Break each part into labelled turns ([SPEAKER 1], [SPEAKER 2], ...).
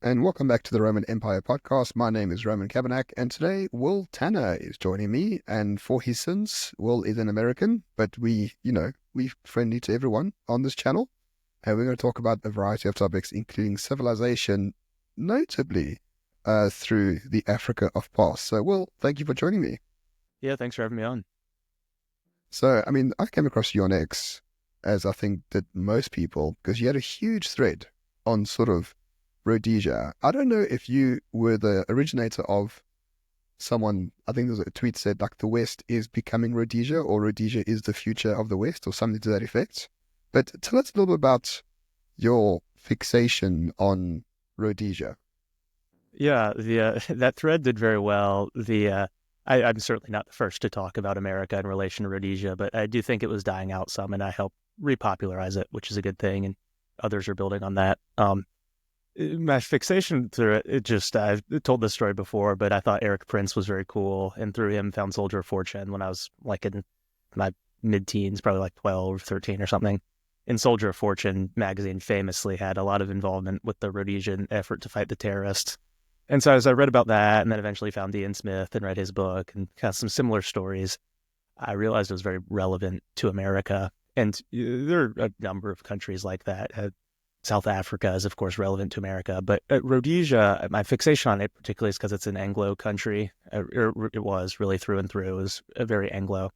[SPEAKER 1] and welcome back to the Roman Empire podcast. My name is Roman Cabanac, and today Will Tanner is joining me. And for his sins, Will is an American, but we're friendly to everyone on this channel. And we're going to talk about a variety of topics, including civilization, notably through the Africa of past. So, Will, thank you for joining me.
[SPEAKER 2] Yeah, thanks for having me on.
[SPEAKER 1] So, I came across you on X, as I think that most people, because you had a huge thread on sort of Rhodesia. I don't know if you were the originator of someone, I think there's a tweet said like the West is becoming Rhodesia or Rhodesia is the future of the West or something to that effect. But tell us a little bit about your fixation on Rhodesia.
[SPEAKER 2] Yeah, the that thread did very well. I'm certainly not the first to talk about America in relation to Rhodesia, but I do think it was dying out some, and I helped repopularize it, which is a good thing, and others are building on that. My fixation through I've told this story before, but I thought Eric Prince was very cool, and through him found Soldier of Fortune when I was like in my mid-teens, probably like 12 or 13 or something. And Soldier of Fortune magazine famously had a lot of involvement with the Rhodesian effort to fight the terrorists. And so as I read about that and then eventually found Ian Smith and read his book and kind of some similar stories, I realized it was very relevant to America. And there are a number of countries like that. South Africa is, of course, relevant to America. But Rhodesia, my fixation on it particularly is because it's an Anglo country. It was really through and through. It was a very Anglo.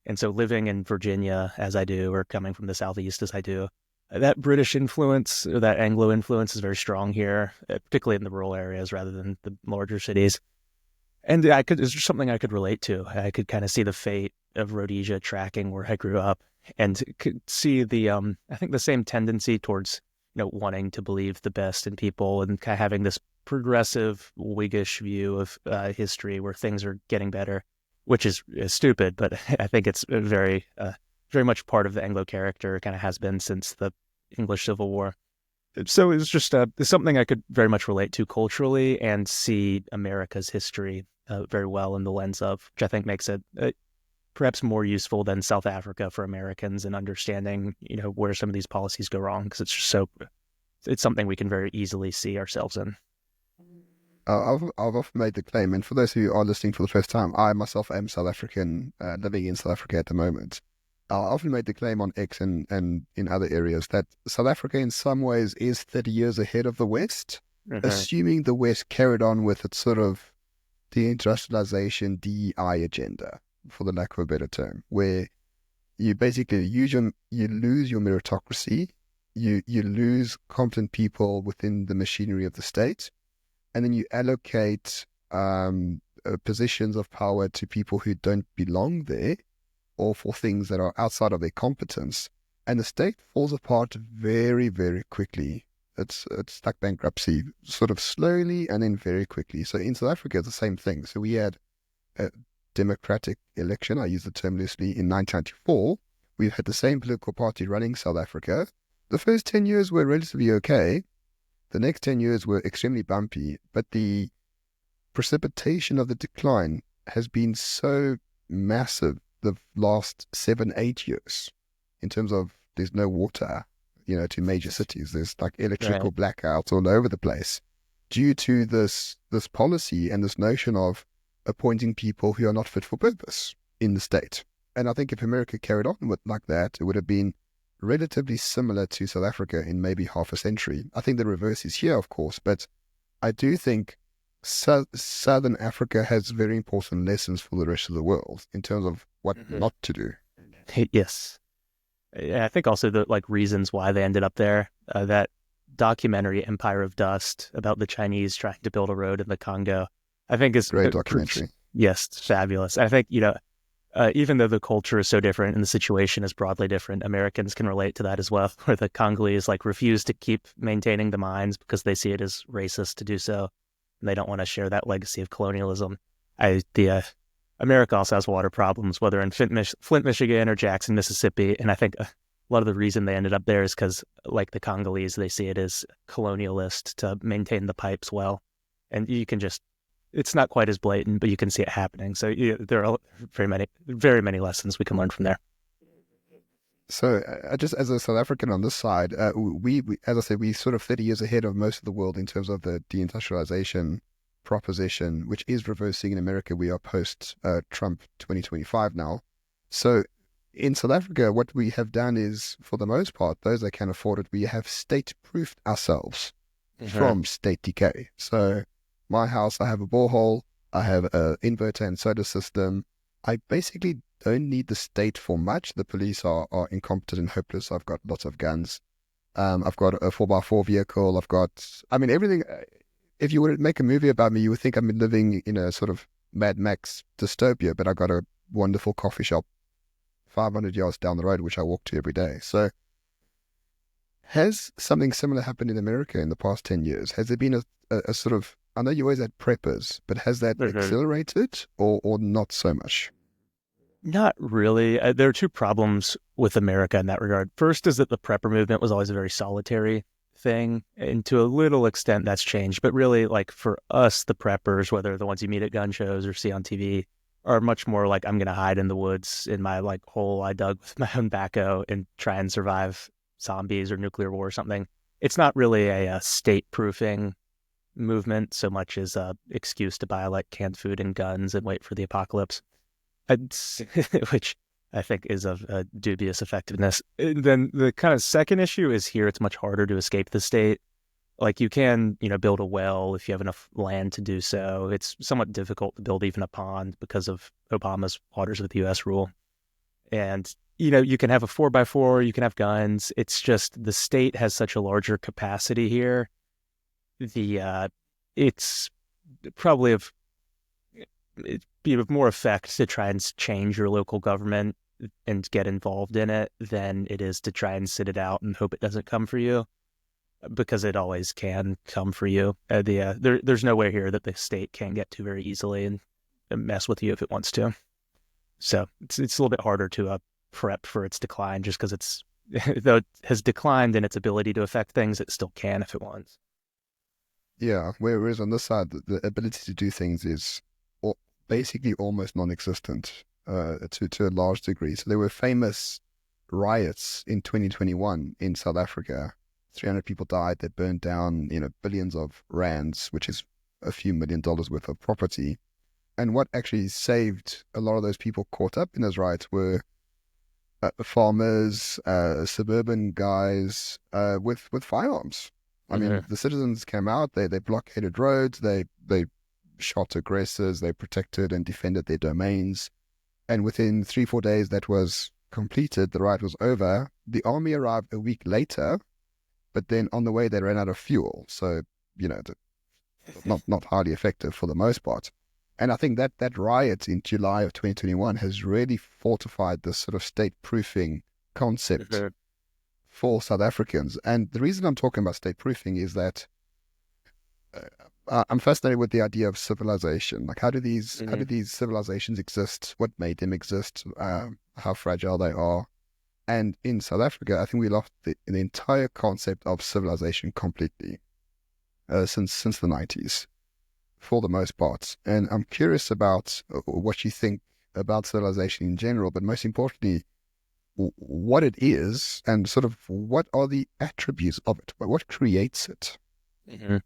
[SPEAKER 2] And so living in Virginia as I do, or coming from the Southeast as I do, that British influence, or that Anglo influence is very strong here, particularly in the rural areas rather than the larger cities. And it's just something I could relate to. I could kind of see the fate of Rhodesia tracking where I grew up and could see I think the same tendency towards, wanting to believe the best in people and kind of having this progressive Whiggish view of history where things are getting better, which is stupid, but I think it's very much part of the Anglo character, kind of has been since the English Civil War. So it's just it's something I could very much relate to culturally and see America's history very well in the lens of, which I think makes it perhaps more useful than South Africa for Americans in understanding, where some of these policies go wrong, because it's something we can very easily see ourselves in.
[SPEAKER 1] I've often made the claim, and for those who are listening for the first time, I myself am South African, living in South Africa at the moment. I often made the claim on X and in other areas that South Africa in some ways is 30 years ahead of the West, assuming the West carried on with its sort of deindustrialization, DEI agenda, for the lack of a better term, where you basically you lose your meritocracy, you lose competent people within the machinery of the state, and then you allocate positions of power to people who don't belong there, or for things that are outside of their competence, and the state falls apart very, very quickly. It's like bankruptcy, sort of slowly and then very quickly. So in South Africa, it's the same thing. So we had a democratic election, I use the term loosely, in 1994. We've had the same political party running South Africa. The first 10 years were relatively okay. The next 10 years were extremely bumpy, but the precipitation of the decline has been so massive the last 7-8 years, in terms of there's no water, to major cities. There's like electrical blackouts all over the place due to this policy and this notion of appointing people who are not fit for purpose in the state. And I think if America carried on with like that, it would have been relatively similar to South Africa in maybe half a century. I think the reverse is here, of course, but I do think Southern Africa has very important lessons for the rest of the world in terms of what not to do.
[SPEAKER 2] Yes. I think also the reasons why they ended up there, that documentary Empire of Dust about the Chinese trying to build a road in the Congo, I think is
[SPEAKER 1] great documentary.
[SPEAKER 2] Yes, fabulous. I think, even though the culture is so different and the situation is broadly different, Americans can relate to that as well, where the Congolese refuse to keep maintaining the mines because they see it as racist to do so. And they don't want to share that legacy of colonialism. America also has water problems, whether in Flint, Michigan or Jackson, Mississippi. And I think a lot of the reason they ended up there is because, like the Congolese, they see it as colonialist to maintain the pipes well. And you can it's not quite as blatant, but you can see it happening. So there are very many lessons we can learn from there.
[SPEAKER 1] So, just as a South African on this side, we, as I said, we sort of 30 years ahead of most of the world in terms of the deindustrialization proposition, which is reversing in America. We are post Trump 2025 now. So, in South Africa, what we have done is, for the most part, those that can afford it, we have state-proofed ourselves
[SPEAKER 2] Hmm.
[SPEAKER 1] from state decay. So, my house, I have a borehole, I have an inverter and solar system. I basically don't need the state for much. The police are incompetent and hopeless. I've got lots of guns. I've got a 4x4 vehicle. I've got, I mean, everything. If you were to make a movie about me, you would think I'm living in a sort of Mad Max dystopia, but I've got a wonderful coffee shop 500 yards down the road, which I walk to every day. So, has something similar happened in America in the past 10 years? Has there been a sort of, I know you always had preppers, but has that
[SPEAKER 2] Hmm.
[SPEAKER 1] accelerated or not so much?
[SPEAKER 2] Not really. There are two problems with America in that regard. First is that the prepper movement was always a very solitary thing, and to a little extent that's changed. But really, like for us, the preppers, whether the ones you meet at gun shows or see on TV, are much more like I'm gonna hide in the woods in my like hole I dug with my own backhoe and try and survive zombies or nuclear war or something. It's not really a state proofing movement so much as a excuse to buy like canned food and guns and wait for the apocalypse. Which I think is of dubious effectiveness. And then the kind of second issue is here it's much harder to escape the state. Like you can, build a well if you have enough land to do so. It's somewhat difficult to build even a pond because of Obama's Waters with the U.S. rule. And you can have a 4x4, you can have guns. It's just the state has such a larger capacity here. The it's probably of it'd be of more effect to try and change your local government and get involved in it than it is to try and sit it out and hope it doesn't come for you because it always can come for you. There's nowhere here that the state can get to very easily and mess with you if it wants to. So it's a little bit harder to prep for its decline just because it's though it has declined in its ability to affect things, it still can if it wants.
[SPEAKER 1] Yeah, whereas on this side, the ability to do things is basically almost non-existent to a large degree. So there were famous riots in 2021 in South Africa. 300 people died. They burned down, billions of rands, which is a few $1 million worth of property. And what actually saved a lot of those people caught up in those riots were farmers, suburban guys with firearms. I mean,
[SPEAKER 2] Mm-hmm.
[SPEAKER 1] the citizens came out. They blockaded roads. They shot aggressors. They protected and defended their domains. And within 3-4 days, that was completed. The riot was over. The army arrived a week later, but then on the way they ran out of fuel. So not highly effective for the most part. And I think that riot in July of 2021 has really fortified this sort of state proofing concept
[SPEAKER 2] Mm-hmm.
[SPEAKER 1] for South Africans. And the reason I'm talking about state proofing is that I'm fascinated with the idea of civilization. Like, how
[SPEAKER 2] Mm-hmm.
[SPEAKER 1] do these civilizations exist? What made them exist? How fragile they are. And in South Africa, I think we lost the entire concept of civilization completely since the 90s, for the most part. And I'm curious about what you think about civilization in general, but most importantly, what it is and sort of what are the attributes of it? What creates it?
[SPEAKER 2] Mm-hmm.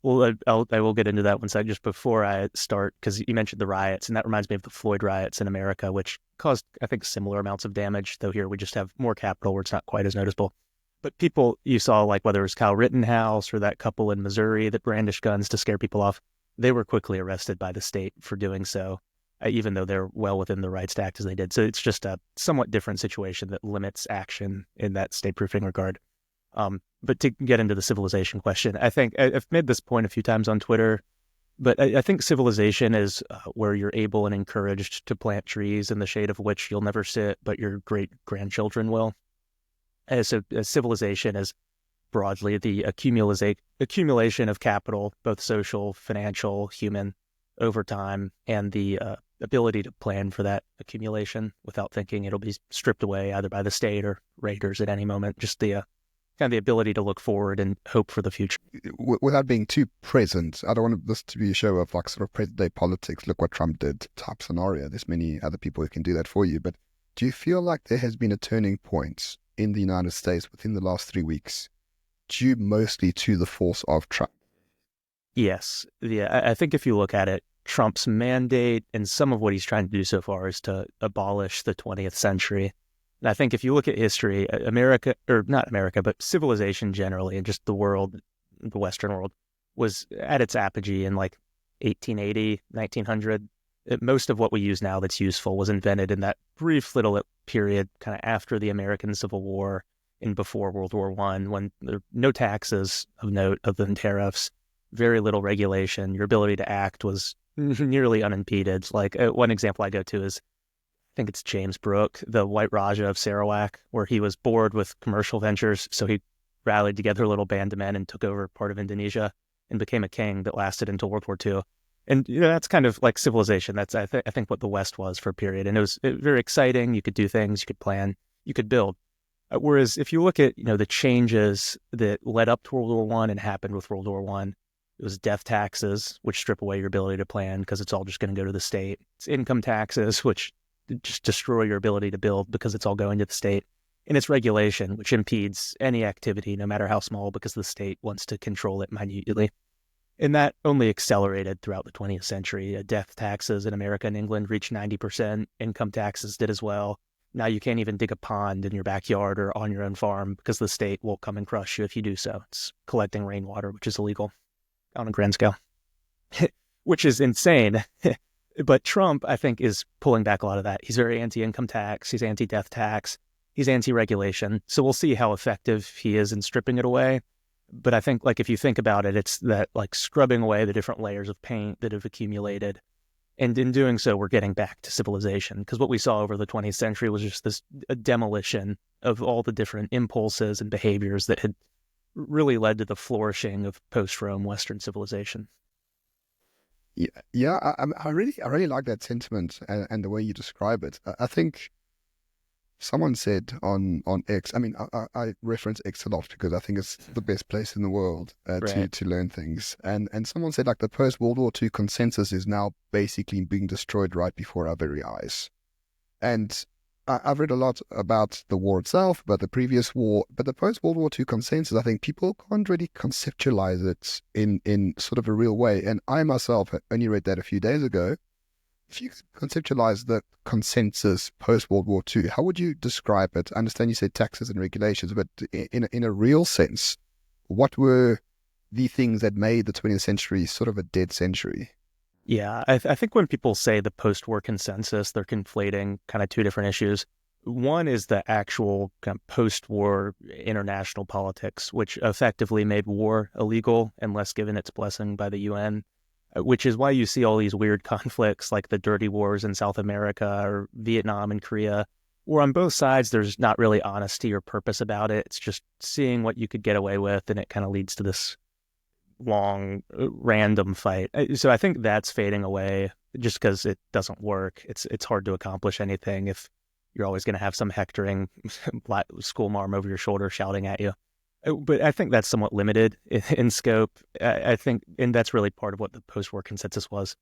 [SPEAKER 2] Well, I will get into that one sec just before I start because you mentioned the riots, and that reminds me of the Floyd riots in America, which caused, I think, similar amounts of damage, though here we just have more capital where it's not quite as noticeable. But people you saw, like whether it was Kyle Rittenhouse or that couple in Missouri that brandished guns to scare people off, they were quickly arrested by the state for doing so, even though they're well within the rights to act as they did. So it's just a somewhat different situation that limits action in that state proofing regard. But to get into the civilization question, I think I've made this point a few times on Twitter, but I think civilization is where you're able and encouraged to plant trees in the shade of which you'll never sit, but your great grandchildren will. So civilization is broadly the accumulation of capital, both social, financial, human, over time, and the ability to plan for that accumulation without thinking it'll be stripped away either by the state or raiders at any moment. Just the kind of the ability to look forward and hope for the future.
[SPEAKER 1] Without being too present, I don't want this to be a show of like sort of present day politics. Look what Trump did type scenario. There's many other people who can do that for you, but Do you feel like there has been a turning point in the United States within the last 3 weeks, due mostly to the force of Trump?
[SPEAKER 2] Yes. Yeah. I think if you look at it, Trump's mandate and some of what he's trying to do so far is to abolish the 20th century. And I think if you look at history, America, or not America, but civilization generally, and just the world, the Western world, was at its apogee in like 1880, 1900. Most of what we use now that's useful was invented in that brief little period kind of after the American Civil War and before World War I, when there were no taxes of note other than tariffs, very little regulation. Your ability to act was nearly unimpeded. Like one example I go to is, I think it's James Brooke, the White Raja of Sarawak, where he was bored with commercial ventures. So he rallied together a little band of men and took over part of Indonesia and became a king that lasted until World War II. And that's kind of like civilization. That's I think what the West was for a period. And it was very exciting. You could do things, you could plan, you could build. Whereas if you look at the changes that led up to World War One and happened with World War One, it was death taxes, which strip away your ability to plan because it's all just going to go to the state. It's income taxes, which just destroy your ability to build because it's all going to the state. And it's regulation, which impedes any activity, no matter how small, because the state wants to control it minutely. And that only accelerated throughout the 20th century. Death taxes in America and England reached 90%. Income taxes did as well. Now you can't even dig a pond in your backyard or on your own farm because the state will come and crush you if you do so. It's collecting rainwater, which is illegal on a grand scale, which is insane. But Trump, I think, is pulling back a lot of that. He's very anti-income tax. He's anti-death tax. He's anti-regulation. So we'll see how effective he is in stripping it away. But I think, like, if you think about it, it's that, like, scrubbing away the different layers of paint that have accumulated. And in doing so, we're getting back to civilization. Because what we saw over the 20th century was just this demolition of all the different impulses and behaviors that had really led to the flourishing of post-Rome Western civilization.
[SPEAKER 1] Yeah, yeah, I really like that sentiment and the way you describe it. I think someone said on X. I mean, I reference X a lot because I think it's the best place in the world
[SPEAKER 2] Right.
[SPEAKER 1] to learn things. And someone said like the post World War II consensus is now basically being destroyed right before our very eyes. And I've read a lot about the war itself, about the previous war, but the post World War II consensus, I think people can't really conceptualize it in sort of a real way. And I myself only read that a few days ago. If you could conceptualize the consensus post World War II, how would you describe it? I understand you said taxes and regulations, but in a real sense, what were the things that made the 20th century sort of a dead century?
[SPEAKER 2] Yeah, I think when people say the post-war consensus, they're conflating kind of two different issues. One is the actual kind of post-war international politics, which effectively made war illegal unless given its blessing by the UN, which is why you see all these weird conflicts like the dirty wars in South America or Vietnam and Korea, where on both sides there's not really honesty or purpose about it. It's just seeing what you could get away with, and it kind of leads to this long, random fight. So I think that's fading away just because it doesn't work. It's hard to accomplish anything if you're always going to have some hectoring school marm over your shoulder shouting at you. But I think that's somewhat limited in scope. I think, and that's really part of what the post-war consensus was.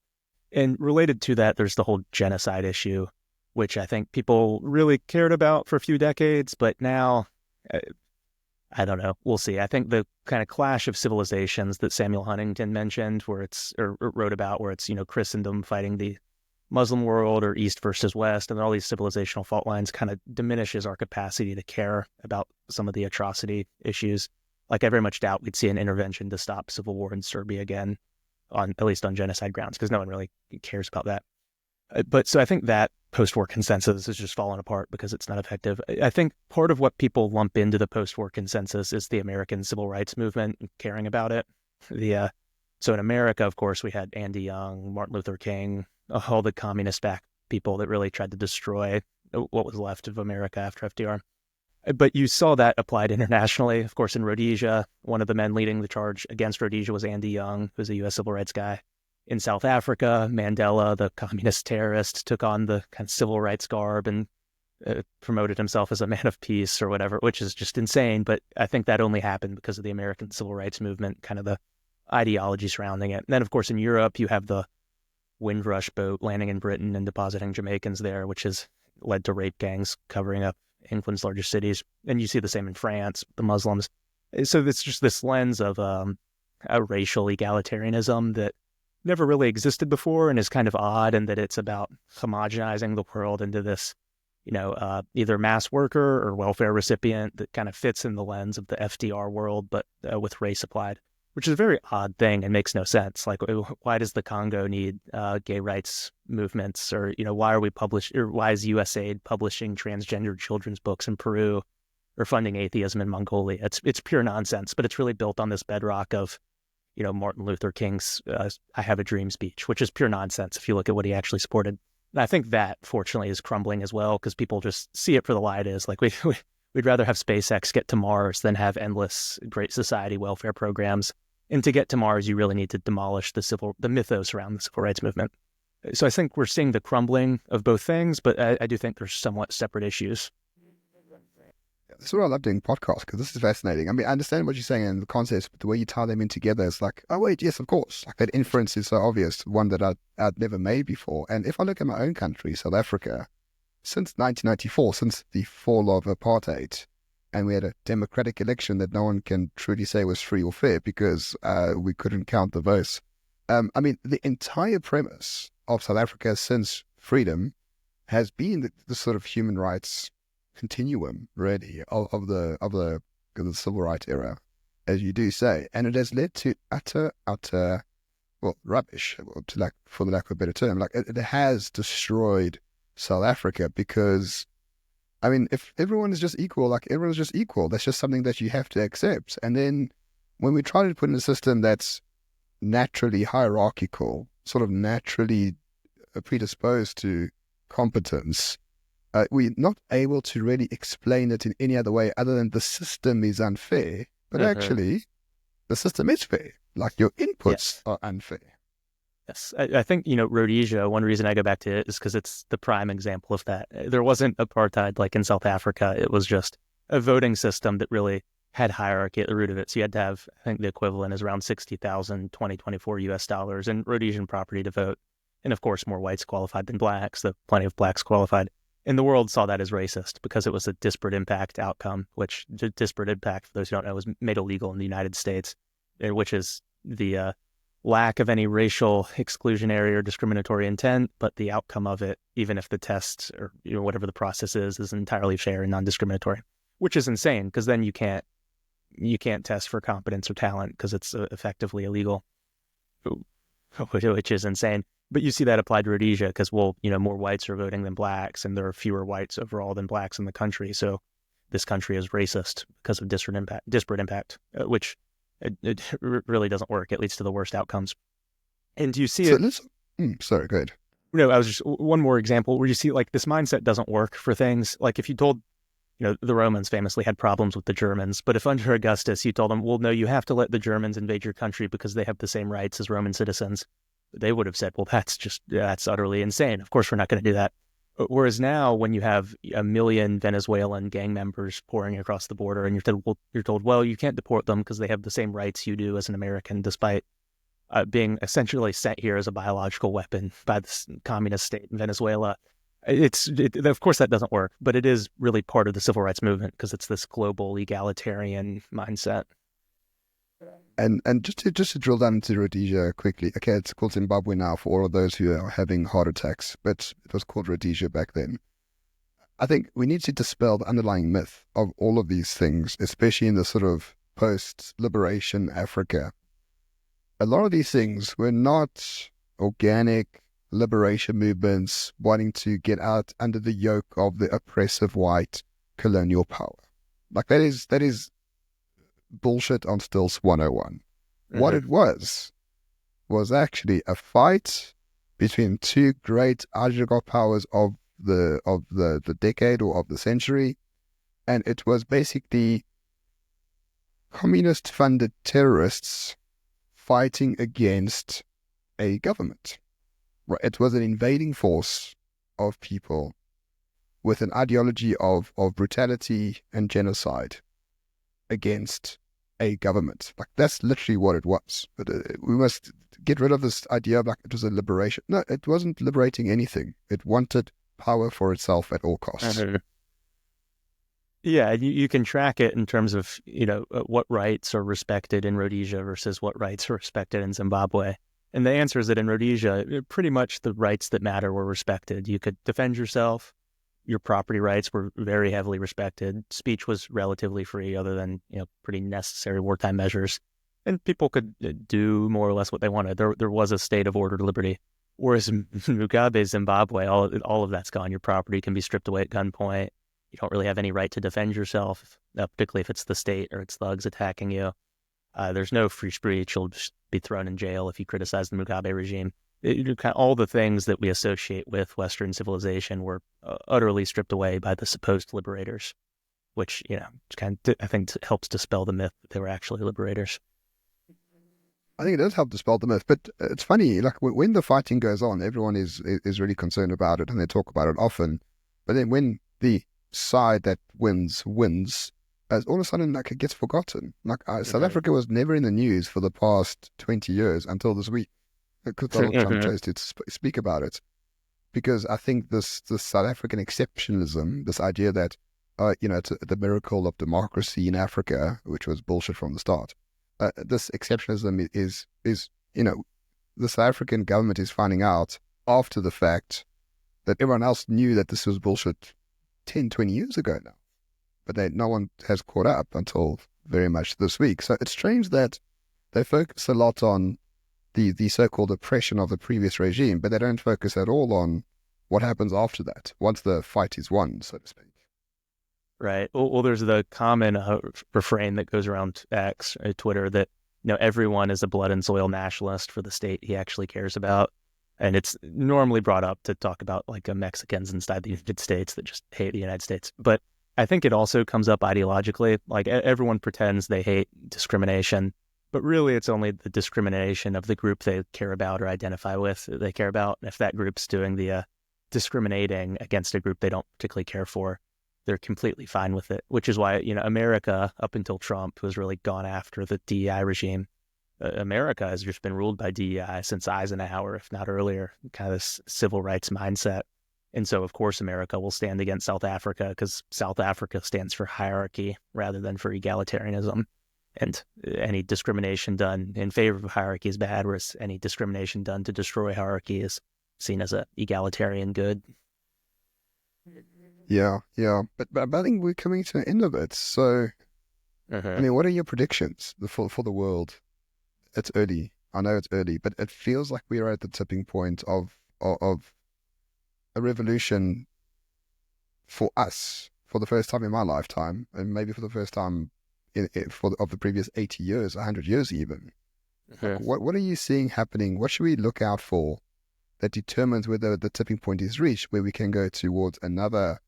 [SPEAKER 2] And related to that, there's the whole genocide issue, which I think people really cared about for a few decades, but now I don't know. We'll see. I think the kind of clash of civilizations that Samuel Huntington mentioned, where it's or wrote about, where it's Christendom fighting the Muslim world or East versus West, and all these civilizational fault lines, kind of diminishes our capacity to care about some of the atrocity issues. Like I very much doubt we'd see an intervention to stop civil war in Serbia again, on at least on genocide grounds, because no one really cares about that. But so I think that post-war consensus is just falling apart because it's not effective. I think part of what people lump into the post-war consensus is the American civil rights movement and caring about it. So in America, of course, we had Andy Young, Martin Luther King, all the communist-backed people that really tried to destroy what was left of America after FDR. But you saw that applied internationally. Of course, in Rhodesia, one of the men leading the charge against Rhodesia was Andy Young, who's a U.S. civil rights guy. In South Africa, Mandela, the communist terrorist, took on the kind of civil rights garb and promoted himself as a man of peace or whatever, which is just insane. But I think that only happened because of the American civil rights movement, kind of the ideology surrounding it. And then, of course, in Europe, you have the Windrush boat landing in Britain and depositing Jamaicans there, which is led to rape gangs covering up England's largest cities. And you see the same in France, the Muslims. So it's just this lens of a racial egalitarianism that never really existed before and is kind of odd, and that it's about homogenizing the world into this, either mass worker or welfare recipient that kind of fits in the lens of the FDR world, but with race applied, which is a very odd thing and makes no sense. Like, why does the Congo need gay rights movements? Or, why why is USAID publishing transgender children's books in Peru or funding atheism in Mongolia? It's pure nonsense, but it's really built on this bedrock of, Martin Luther King's I Have a Dream speech, which is pure nonsense if you look at what he actually supported. And I think that, fortunately, is crumbling as well, because people just see it for the lie it is. Like, we'd rather have SpaceX get to Mars than have endless Great Society welfare programs. And to get to Mars, you really need to demolish the mythos around the civil rights movement. So I think we're seeing the crumbling of both things, but I do think they're somewhat separate issues.
[SPEAKER 1] This is what I love doing podcasts, because this is fascinating. I mean, I understand what you're saying and the concepts, but the way you tie them in together is like, oh wait, yes, of course. Like, that inference is so obvious, one that I'd never made before. And if I look at my own country, South Africa, since 1994, since the fall of apartheid, and we had a democratic election that no one can truly say was free or fair because we couldn't count the votes. I mean, the entire premise of South Africa since freedom has been the sort of human rights continuum, really, of the civil rights era, as you do say, and it has led to utter, well, rubbish, for the lack of a better term. Like, it has destroyed South Africa, because, I mean, if everyone is just equal, like, everyone's just equal, that's just something that you have to accept. And then when we try to put in a system that's naturally hierarchical, sort of naturally predisposed to competence, we're not able to really explain it in any other way other than the system is unfair. But actually, the system is fair. Like, your inputs are unfair.
[SPEAKER 2] Yes. I think, Rhodesia, one reason I go back to it is because it's the prime example of that. There wasn't apartheid like in South Africa. It was just a voting system that really had hierarchy at the root of it. So you had to have, I think the equivalent is around 60,000 2024 US dollars in Rhodesian property to vote. And of course, more whites qualified than blacks, though plenty of blacks qualified. And the world saw that as racist because it was a disparate impact outcome, which disparate impact, for those who don't know, was made illegal in the United States, which is the lack of any racial exclusionary or discriminatory intent, but the outcome of it, even if the test or whatever the process is entirely fair and non-discriminatory, which is insane, because then you can't test for competence or talent because it's effectively illegal, which is insane. But you see that applied to Rhodesia because, well, more whites are voting than blacks, and there are fewer whites overall than blacks in the country. So this country is racist because of disparate impact, which it really doesn't work. It leads to the worst outcomes. And you see
[SPEAKER 1] Sorry, go ahead.
[SPEAKER 2] No, I was just one more example where you see, like, this mindset doesn't work for things. Like, if you told, the Romans famously had problems with the Germans, but if under Augustus you told them, well, no, you have to let the Germans invade your country because they have the same rights as Roman citizens, they would have said, well, that's utterly insane. Of course, we're not going to do that. Whereas now, when you have 1 million Venezuelan gang members pouring across the border, and you're told, well, you can't deport them because they have the same rights you do as an American, despite being essentially sent here as a biological weapon by the communist state in Venezuela. Of course, that doesn't work, but it is really part of the civil rights movement because it's this global egalitarian mindset.
[SPEAKER 1] And just to drill down into Rhodesia quickly, okay, it's called Zimbabwe now for all of those who are having heart attacks, but it was called Rhodesia back then. I think we need to dispel the underlying myth of all of these things, especially in the sort of post-liberation Africa. A lot of these things were not organic liberation movements wanting to get out under the yoke of the oppressive white colonial power. Like, that is bullshit on stilts 101. What it was actually a fight between two great aggregate powers of the decade or of the century, and it was basically communist-funded terrorists fighting against a government. It was an invading force of people with an ideology of brutality and genocide against a government. Like, that's literally what it was. But we must get rid of this idea of, like, it was a liberation. No, it wasn't liberating anything. It wanted power for itself at all costs.
[SPEAKER 2] Mhm. Yeah, you can track it in terms of, what rights are respected in Rhodesia versus what rights are respected in Zimbabwe. And the answer is that in Rhodesia, pretty much the rights that matter were respected. You could defend yourself. Your property rights were very heavily respected. Speech was relatively free, other than, pretty necessary wartime measures. And people could do more or less what they wanted. There was a state of ordered liberty. Whereas in Mugabe's Zimbabwe, all of that's gone. Your property can be stripped away at gunpoint. You don't really have any right to defend yourself, particularly if it's the state or it's thugs attacking you. There's no free speech. You'll just be thrown in jail if you criticize the Mugabe regime. All the things that we associate with Western civilization were utterly stripped away by the supposed liberators, which, I think helps dispel the myth that they were actually liberators.
[SPEAKER 1] I think it does help dispel the myth, but it's funny, like when the fighting goes on, everyone is really concerned about it and they talk about it often. But then when the side that wins, as all of a sudden, like, it gets forgotten. Like South Africa was never in the news for the past 20 years until this week, because Donald Trump chose to speak about it. Because I think this South African exceptionalism, this idea that it's the miracle of democracy in Africa, which was bullshit from the start. This exceptionalism is the South African government is finding out after the fact that everyone else knew that this was bullshit 10, 20 years ago now. But no one has caught up until very much this week. So it's strange that they focus a lot on the so-called oppression of the previous regime, but they don't focus at all on what happens after that, once the fight is won, so to speak.
[SPEAKER 2] Right. Well, there's the common refrain that goes around X, Twitter, that everyone is a blood and soil nationalist for the state he actually cares about, and it's normally brought up to talk about like Mexicans inside the United States that just hate the United States. But I think it also comes up ideologically. Like everyone pretends they hate discrimination, but really it's only the discrimination of the group they care about or identify with that they care about. And if that group's doing the discriminating against a group they don't particularly care for, they're completely fine with it, which is why, America, up until Trump, who has really gone after the DEI regime, America has just been ruled by DEI since Eisenhower, if not earlier, kind of this civil rights mindset. And so, of course, America will stand against South Africa because South Africa stands for hierarchy rather than for egalitarianism. And any discrimination done in favor of hierarchy is bad, whereas any discrimination done to destroy hierarchy is seen as an egalitarian good.
[SPEAKER 1] Yeah. But I think we're coming to the end of it. So, I mean, what are your predictions for the world? It's early. I know it's early, but it feels like we are at the tipping point of a revolution for us for the first time in my lifetime, and maybe for the first time of the previous 80 years, 100 years even. What are you seeing happening? What should we look out for that determines whether the tipping point is reached, where we can go towards another,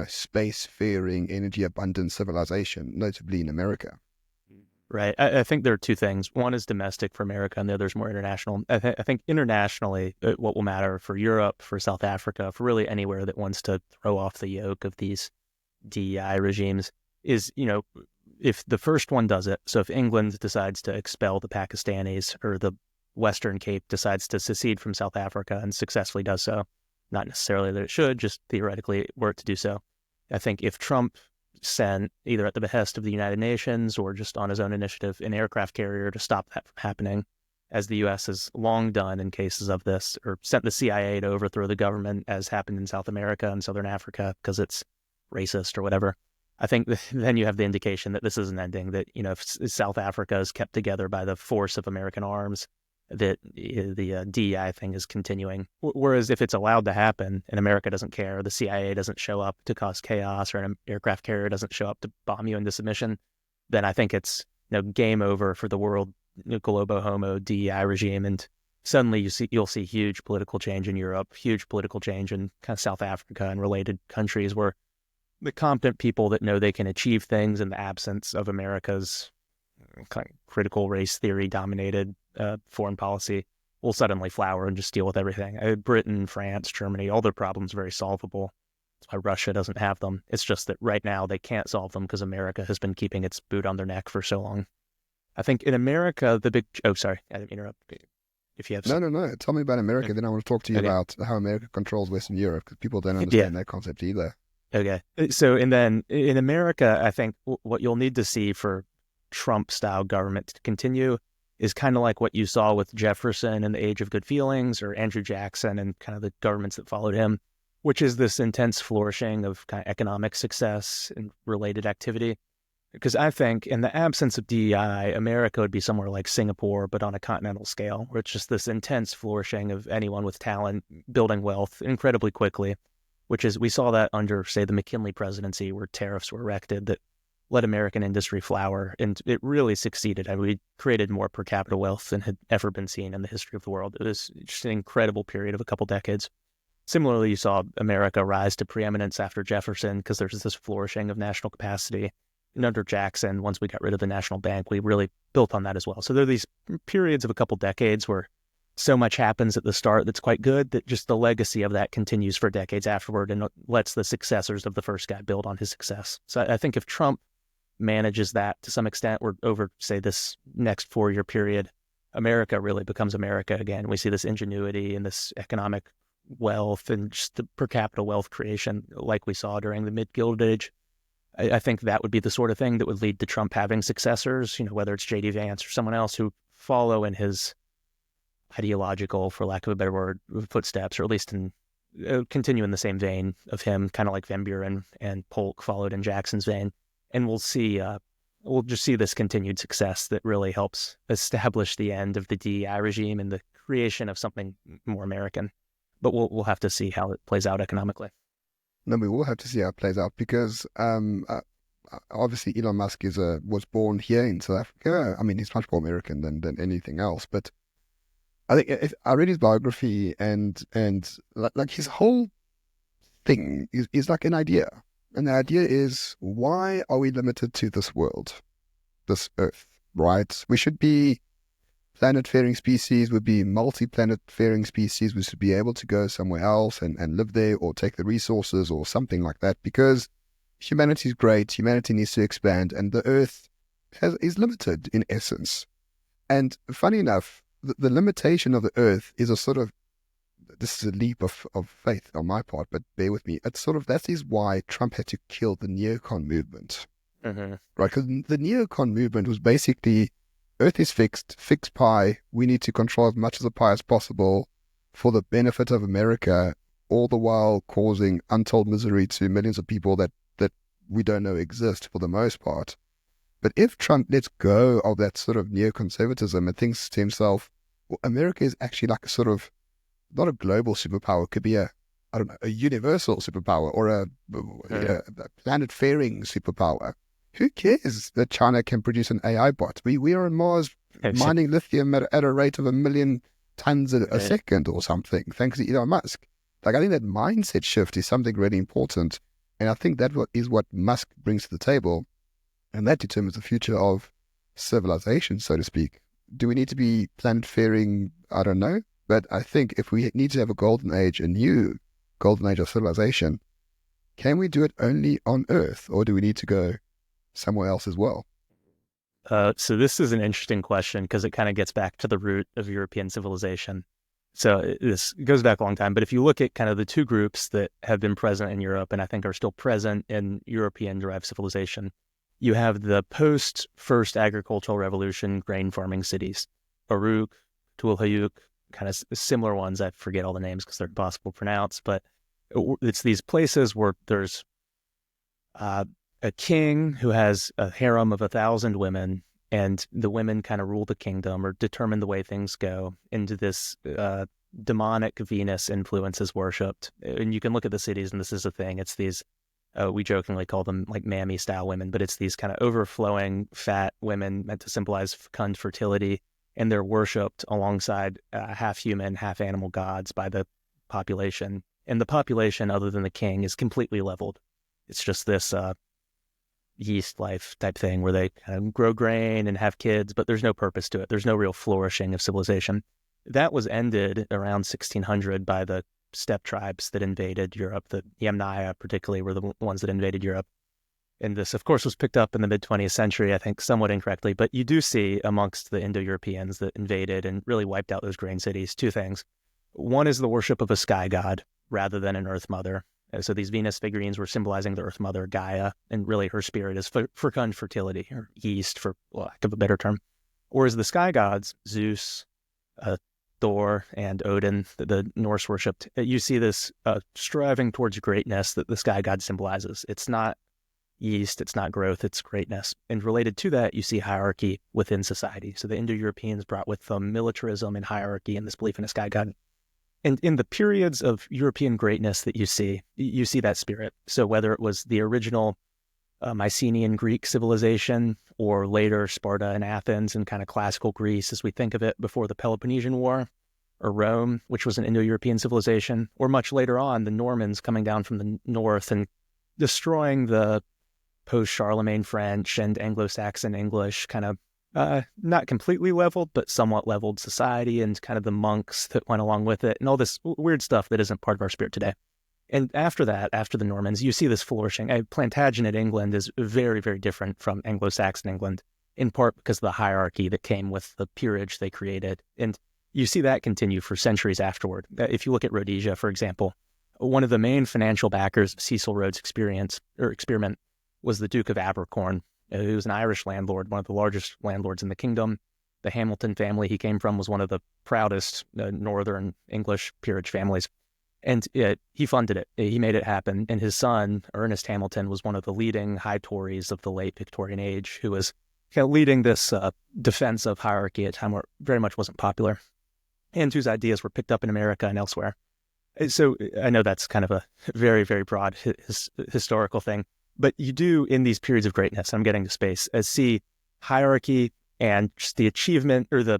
[SPEAKER 1] space-faring, energy-abundant civilization, notably in America?
[SPEAKER 2] Right. I think there are two things. One is domestic for America, and the other is more international. I think internationally, what will matter for Europe, for South Africa, for really anywhere that wants to throw off the yoke of these DEI regimes is, if the first one does it, so if England decides to expel the Pakistanis, or the Western Cape decides to secede from South Africa and successfully does so, not necessarily that it should, just theoretically were it to do so. I think if Trump sent, either at the behest of the United Nations or just on his own initiative, an aircraft carrier to stop that from happening, as the U.S. has long done in cases of this, or sent the CIA to overthrow the government, as happened in South America and Southern Africa because it's racist or whatever. I think then you have the indication that this isn't ending, that, if South Africa is kept together by the force of American arms, that the DEI thing is continuing. Whereas if it's allowed to happen and America doesn't care, the CIA doesn't show up to cause chaos, or an aircraft carrier doesn't show up to bomb you into submission, then I think it's game over for the world globo homo DEI regime. And suddenly you'll see huge political change in Europe, huge political change in kind of South Africa and related countries, where the competent people that know they can achieve things in the absence of America's kind of critical race theory dominated foreign policy will suddenly flower and just deal with everything. Britain, France, Germany, all their problems are very solvable. That's why Russia doesn't have them. It's just that right now they can't solve them because America has been keeping its boot on their neck for so long. I think in America, oh, sorry, I didn't interrupt. if you have
[SPEAKER 1] No,
[SPEAKER 2] some.
[SPEAKER 1] no, no. Tell me about America. Then I want to talk to you
[SPEAKER 2] Okay.
[SPEAKER 1] about how America controls Western Europe because people don't
[SPEAKER 2] Yeah.
[SPEAKER 1] understand that concept either.
[SPEAKER 2] Okay. So, and then in America, I think what you'll need to see for Trump style government to continue is kind of like what you saw with Jefferson in the Age of Good Feelings or Andrew Jackson and kind of the governments that followed him, which is this intense flourishing of kind of economic success and related activity. Because I think in the absence of DEI, America would be somewhere like Singapore, but on a continental scale, where it's just this intense flourishing of anyone with talent building wealth incredibly quickly, which is, we saw that under, say, the McKinley presidency, where tariffs were erected that let American industry flower. And it really succeeded. And we created more per capita wealth than had ever been seen in the history of the world. It was just an incredible period of a couple decades. Similarly, you saw America rise to preeminence after Jefferson because there's this flourishing of national capacity. And under Jackson, once we got rid of the national bank, we really built on that as well. So there are these periods of a couple decades where so much happens at the start that's quite good that just the legacy of that continues for decades afterward and lets the successors of the first guy build on his success. So I think if Trump manages that to some extent, or over, say, this next 4-year period, America really becomes America again. We see this ingenuity and this economic wealth and just the per capita wealth creation like we saw during the mid-Gilded Age. I think that would be the sort of thing that would lead to Trump having successors, whether it's J.D. Vance or someone else who follow in his ideological, for lack of a better word, footsteps, or at least continue in the same vein of him, kind of like Van Buren and Polk followed in Jackson's vein. And we'll just see this continued success that really helps establish the end of the DEI regime and the creation of something more American. But we'll have to see how it plays out economically.
[SPEAKER 1] No, we will have to see how it plays out because obviously Elon Musk was born here in South Africa. I mean, he's much more American than anything else. But I think if I read his biography and like his whole thing is like an idea. And the idea is, why are we limited to this world, this Earth, right? We should be planet-faring species, would be multi-planet-faring species. We should be able to go somewhere else and live there or take the resources or something like that because humanity is great. Humanity needs to expand and the Earth is limited in essence. And funny enough, the limitation of the Earth is a sort of, this is a leap of faith on my part, but bear with me. It's sort of, that is why Trump had to kill the neocon movement, right? Because the neocon movement was basically, Earth is fixed pie. We need to control as much of the pie as possible for the benefit of America, all the while causing untold misery to millions of people that we don't know exist for the most part. But if Trump lets go of that sort of neoconservatism and thinks to himself, well, America is actually like a sort of, not a global superpower, it could be I don't know, a universal superpower or a planet-faring superpower. Who cares that China can produce an AI bot? We are on Mars mining lithium at a rate of 1 million tons a second or something, thanks to Elon Musk. Like, I think that mindset shift is something really important. And I think that is what Musk brings to the table. And that determines the future of civilization, so to speak. Do we need to be planet-faring? I don't know. But I think if we need to have a golden age, a new golden age of civilization, can we do it only on Earth, or do we need to go somewhere else as well?
[SPEAKER 2] So this is an interesting question because it kind of gets back to the root of European civilization. So this goes back a long time, but if you look at kind of the two groups that have been present in Europe and I think are still present in European-derived civilization, you have the post-First Agricultural Revolution grain farming cities, Uruk, Tulhayuk, kind of similar ones. I forget all the names because they're impossible to pronounce, but it's these places where there's a king who has a harem of 1,000 women, and the women kind of rule the kingdom or determine the way things go. Into this demonic Venus influence is worshipped. And you can look at the cities, and this is the thing. It's these, we jokingly call them like mammy style women, but it's these kind of overflowing fat women meant to symbolize fecund fertility. And they're worshipped alongside half human, half animal gods by the population. And the population, other than the king, is completely leveled. It's just this yeast life type thing where they kind of grow grain and have kids, but there's no purpose to it. There's no real flourishing of civilization. That was ended around 1600 by the steppe tribes that invaded Europe. The Yamnaya particularly were the ones that invaded Europe. And this, of course, was picked up in the mid-20th century, I think somewhat incorrectly, but you do see amongst the Indo-Europeans that invaded and really wiped out those grain cities, two things. One is the worship of a sky god rather than an earth mother. So these Venus figurines were symbolizing the earth mother, Gaia, and really her spirit is fecund fertility, or yeast, for lack of a better term. Whereas the sky gods, Zeus, uh, Thor, and Odin, the Norse worshipped, you see this striving towards greatness that the sky god symbolizes. It's not yeast, it's not growth, it's greatness. And related to that, you see hierarchy within society. So the Indo-Europeans brought with them militarism and hierarchy and this belief in a sky god. And in the periods of European greatness that you see that spirit. So whether it was the original Mycenaean Greek civilization or later Sparta and Athens and kind of classical Greece as we think of it before the Peloponnesian War, or Rome, which was an Indo-European civilization, or much later on, the Normans coming down from the north and destroying the post-Charlemagne French and Anglo-Saxon English kind of not completely leveled, but somewhat leveled society and kind of the monks that went along with it and all this weird stuff that isn't part of our spirit today. And after that, after the Normans, you see this flourishing. Plantagenet England is very, very different from Anglo-Saxon England, in part because of the hierarchy that came with the peerage they created. And you see that continue for centuries afterward. If you look at Rhodesia, for example, one of the main financial backers of Cecil Rhodes' experiment was the Duke of Abercorn, who was an Irish landlord, one of the largest landlords in the kingdom. The Hamilton family he came from was one of the proudest Northern English peerage families. And he funded it. He made it happen. And his son, Ernest Hamilton, was one of the leading high Tories of the late Victorian age, who was leading this defense of hierarchy at a time where it very much wasn't popular, and whose ideas were picked up in America and elsewhere. So I know that's kind of a very, very broad historical thing. But you do, in these periods of greatness, I'm getting to space, see hierarchy and just the achievement or the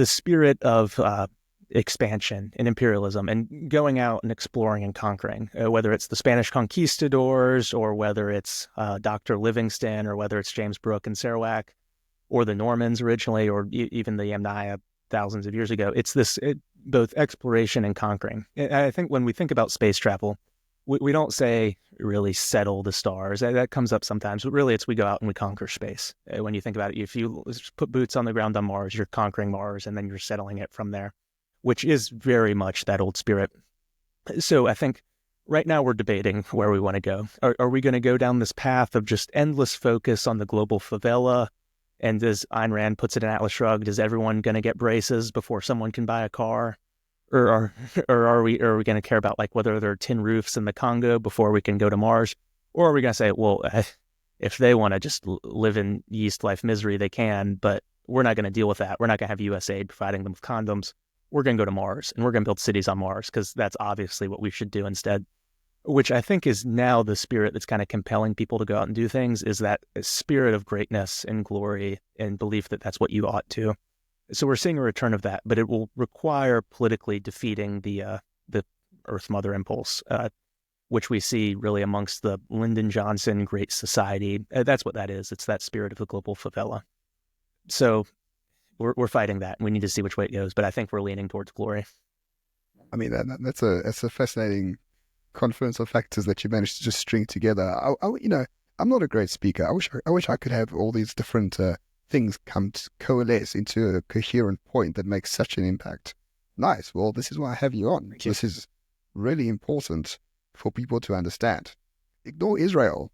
[SPEAKER 2] spirit of expansion and imperialism and going out and exploring and conquering, whether it's the Spanish conquistadors or whether it's Dr. Livingston or whether it's James Brooke and Sarawak or the Normans originally or even the Yamnaya thousands of years ago. It's this both exploration and conquering. I think when we think about space travel, we don't say really settle the stars. That comes up sometimes, but really it's we go out and we conquer space. When you think about it, if you put boots on the ground on Mars, you're conquering Mars and then you're settling it from there, which is very much that old spirit. So I think right now we're debating where we want to go. Are we going to go down this path of just endless focus on the global favela? And as Ayn Rand puts it in Atlas Shrugged, is everyone going to get braces before someone can buy a car? Or are we going to care about like whether there are tin roofs in the Congo before we can go to Mars? Or are we going to say, well, if they want to just live in yeast life misery, they can, but we're not going to deal with that. We're not going to have USAID providing them with condoms. We're going to go to Mars and we're going to build cities on Mars because that's obviously what we should do instead, which I think is now the spirit that's kind of compelling people to go out and do things, is that spirit of greatness and glory and belief that that's what you ought to. So we're seeing a return of that, but it will require politically defeating the Earth Mother impulse, which we see really amongst the Lyndon Johnson Great Society. That's what that is. It's that spirit of the global favela. So we're fighting that, and we need to see which way it goes. But I think we're leaning towards glory.
[SPEAKER 1] I mean, that's a fascinating confluence of factors that you managed to just string together. I'm not a great speaker. I wish I could have all these different things come to coalesce into a coherent point that makes such an impact. Nice. Well, this is why I have you on. This is really important for people to understand. Ignore Israel.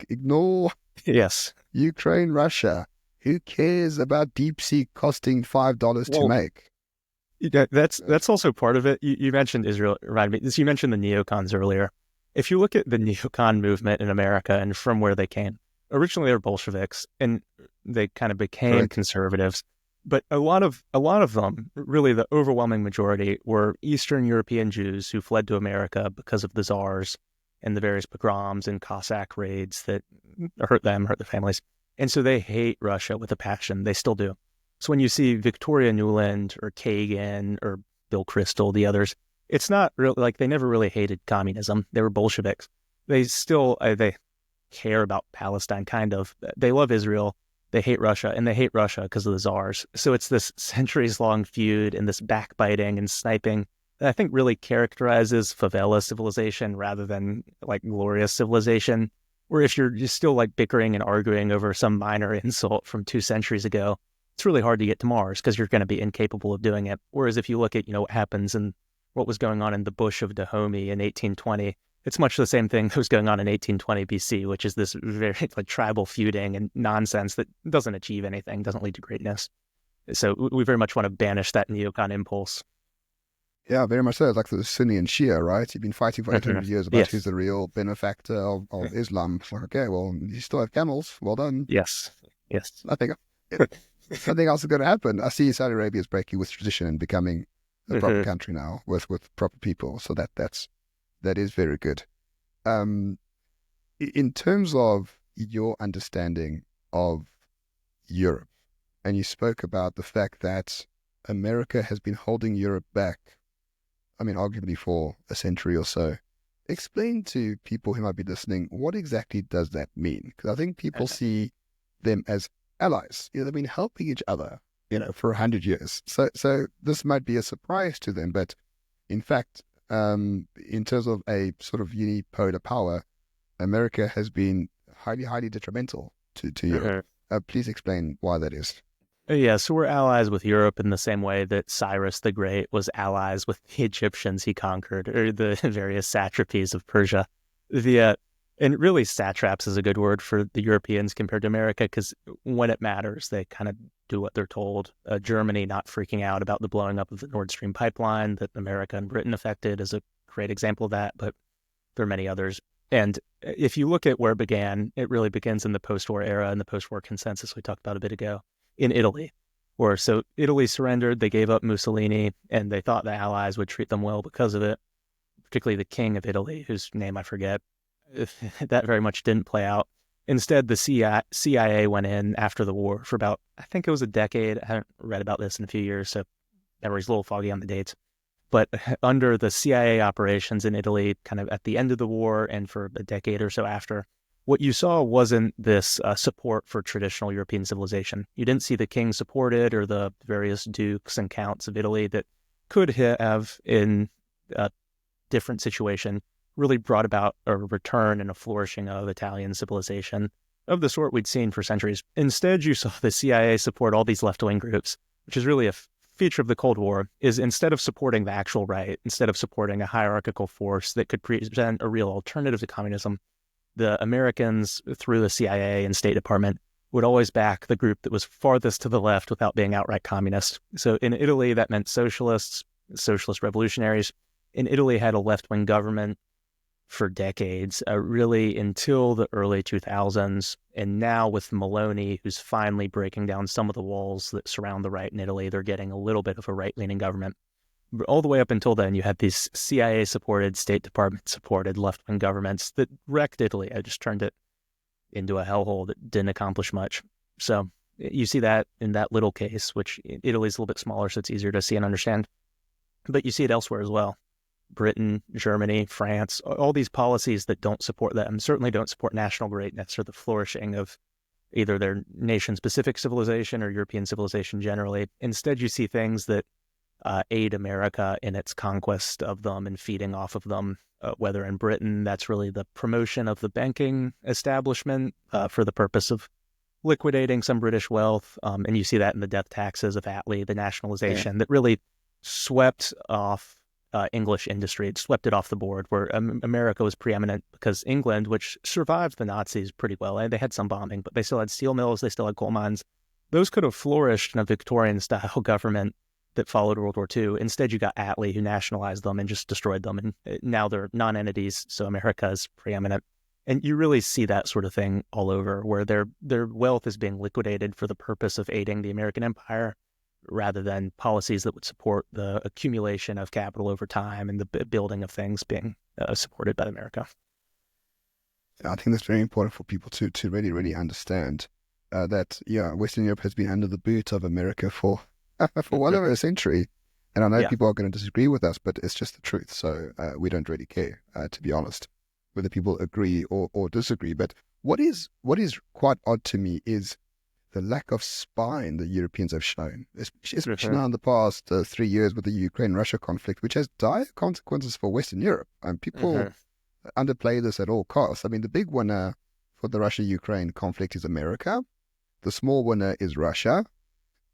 [SPEAKER 1] Ignore
[SPEAKER 2] Yes.
[SPEAKER 1] Ukraine, Russia. Who cares about deep sea costing $5 to make?
[SPEAKER 2] That's also part of it. You mentioned Israel. Reminded me. You mentioned the neocons earlier. If you look at the neocon movement in America and from where they came, originally they were Bolsheviks and they kind of became conservatives. But a lot of them, really the overwhelming majority, were Eastern European Jews who fled to America because of the czars and the various pogroms and Cossack raids that hurt them, hurt their families. And so they hate Russia with a passion. They still do. So when you see Victoria Nuland or Kagan or Bill Kristol, the others, it's not really like they never really hated communism. They were Bolsheviks. They still, they care about Palestine, kind of. They love Israel. They hate Russia, and they hate Russia because of the czars. So it's this centuries-long feud and this backbiting and sniping that I think really characterizes favela civilization rather than like glorious civilization. Or if you're just still like bickering and arguing over some minor insult from 2 centuries ago, it's really hard to get to Mars because you're going to be incapable of doing it. Whereas if you look at, what happens and what was going on in the bush of Dahomey in 1820, it's much the same thing that was going on in 1820 BC, which is this very like tribal feuding and nonsense that doesn't achieve anything, doesn't lead to greatness. So we very much want to banish that neocon impulse.
[SPEAKER 1] Yeah, very much so. It's like the Sunni and Shia, right? You've been fighting for 800 years about who's
[SPEAKER 2] Yes.
[SPEAKER 1] the real benefactor of Islam. It's like, okay, well, you still have camels. Well done.
[SPEAKER 2] Yes. Yes.
[SPEAKER 1] Nothing, nothing else is going to happen. I see Saudi Arabia is breaking with tradition and becoming a proper country now with proper people. So that is very good. In terms of your understanding of Europe, and you spoke about the fact that America has been holding Europe back, I mean, arguably for a century or so. Explain to people who might be listening, what exactly does that mean? Because I think people see them as allies. They've been helping each other, for 100 years. So this might be a surprise to them, but in fact, in terms of a sort of unipolar power, America has been highly, highly detrimental to Europe. Please explain why that is.
[SPEAKER 2] Yeah, so we're allies with Europe in the same way that Cyrus the Great was allies with the Egyptians he conquered, or the various satrapies of Persia. And really satraps is a good word for the Europeans compared to America, because when it matters, they kind of do what they're told. Germany not freaking out about the blowing up of the Nord Stream pipeline that America and Britain affected is a great example of that, but there are many others. And if you look at where it began, it really begins in the post-war era and the post-war consensus we talked about a bit ago in Italy. So Italy surrendered, they gave up Mussolini, and they thought the Allies would treat them well because of it, particularly the king of Italy, whose name I forget. That very much didn't play out. Instead, the CIA went in after the war for about, I think it was a decade. I haven't read about this in a few years, so memory's a little foggy on the dates. But under the CIA operations in Italy, kind of at the end of the war and for a decade or so after, what you saw wasn't this support for traditional European civilization. You didn't see the king supported or the various dukes and counts of Italy that could have, in a different situation, really brought about a return and a flourishing of Italian civilization of the sort we'd seen for centuries. Instead, you saw the CIA support all these left-wing groups, which is really a feature of the Cold War, is instead of supporting the actual right, instead of supporting a hierarchical force that could present a real alternative to communism, the Americans, through the CIA and State Department, would always back the group that was farthest to the left without being outright communist. So in Italy, that meant socialist revolutionaries. In Italy, had a left-wing government for decades, really until the early 2000s. And now with Meloni, who's finally breaking down some of the walls that surround the right in Italy, they're getting a little bit of a right-leaning government. But all the way up until then, you had these CIA-supported, State Department-supported left-wing governments that wrecked Italy. I just turned it into a hellhole that didn't accomplish much. So you see that in that little case, which Italy's a little bit smaller, so it's easier to see and understand. But you see it elsewhere as well. Britain, Germany, France, all these policies that don't support them, certainly don't support national greatness or the flourishing of either their nation-specific civilization or European civilization generally. Instead, you see things that aid America in its conquest of them and feeding off of them, whether in Britain, that's really the promotion of the banking establishment for the purpose of liquidating some British wealth. And you see that in the death taxes of Attlee, the nationalization that really swept off English industry. It swept it off the board, where America was preeminent because England, which survived the Nazis pretty well, and they had some bombing, but they still had steel mills, they still had coal mines. Those could have flourished in a Victorian-style government that followed World War II. Instead, you got Attlee, who nationalized them and just destroyed them, and now they're non-entities, so America is preeminent. And you really see that sort of thing all over, where their wealth is being liquidated for the purpose of aiding the American empire, rather than policies that would support the accumulation of capital over time and the building of things being supported by America.
[SPEAKER 1] I think that's very important for people to really, really understand that, Western Europe has been under the boot of America for well over a century. And I know people are going to disagree with us, but it's just the truth. So we don't really care, to be honest, whether people agree or disagree. But what is quite odd to me is the lack of spine that Europeans have shown, especially now in the past 3 years with the Ukraine-Russia conflict, which has dire consequences for Western Europe. And people underplay this at all costs. I mean, the big winner for the Russia-Ukraine conflict is America. The small winner is Russia.